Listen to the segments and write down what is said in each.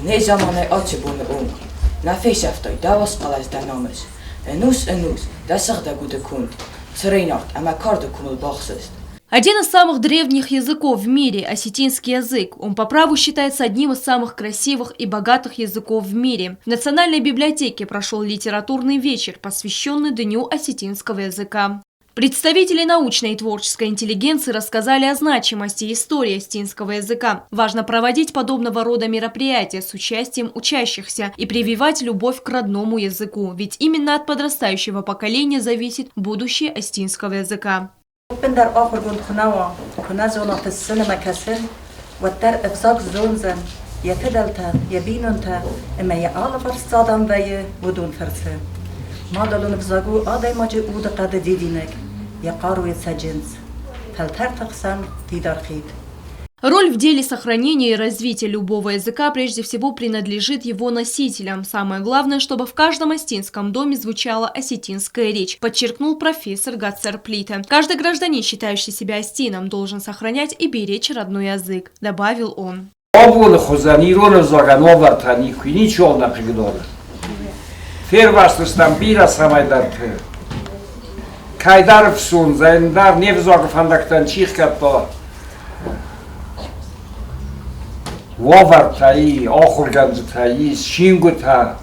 ne zamanı açı bunu ung. Na feysaftoy davas qalas danames. Enus, da sağda gude kund. Царейнахт, ама карда кумул бахсест. Один из самых древних языков в мире – осетинский язык. Он по праву считается одним из самых красивых и богатых языков в мире. В Национальной библиотеке прошел литературный вечер, посвященный Дню осетинского языка. Представители научной и творческой интеллигенции рассказали о значимости и истории осетинского языка. Важно проводить подобного рода мероприятия с участием учащихся и прививать любовь к родному языку, ведь именно от подрастающего поколения зависит будущее осетинского языка. Роль в деле сохранения и развития любого языка прежде всего принадлежит его носителям. Самое главное, чтобы в каждом осетинском доме звучала осетинская речь, подчеркнул профессор Гацер Плита. Каждый гражданин, считающий себя осетином, должен сохранять и беречь родной язык, добавил он. Kaydarov sun zayndar nevzog fandaktan chikhat ba Wavar tayi akhurganj tayi shingu ta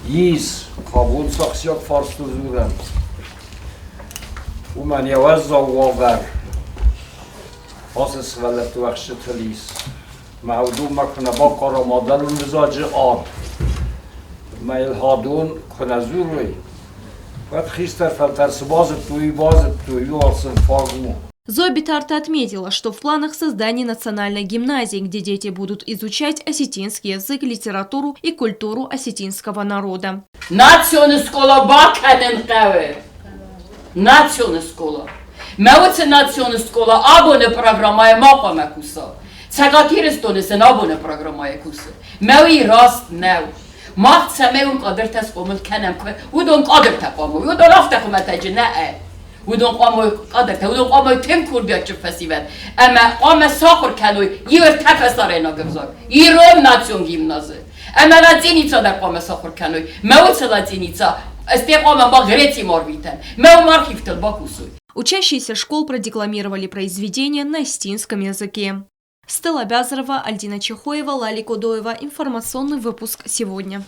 is qabul saxsiyat fars tuzuran uman yawazza wavar asas valat waxsh talis mawdu makna ba qara modalun mizaj ab mail hadun khunazuri Зоя Битарта отметила, что в планах создания национальной гимназии, где дети будут изучать осетинский язык, литературу и культуру осетинского народа. Национальная школа национальная школа абоне программа мапа куса. Цагатирестонесен абоне программа куса. Меуи раст нев. ما تسمعون قادر تسقوم الكلام ودون قادر تقوموا ودون أفتحوا متجناء ودون قاموا قادر ودون قاموا تنكر بياتش فسيفات أما قام ساخر كانوا يرتفع صارينا جبزار يروم ناتيون جيمنازه أما لاتينيتا در قام ساخر كانوا ما وصل لاتينيتا استقام ما غريتي ماربيتن ما ماركيف تلباكوسو. Учащиеся школ продекламировали произведения на осетинском языке. Стелла Бязарова, Альдина Чехоева, Лали Кудоева. Информационный выпуск сегодня.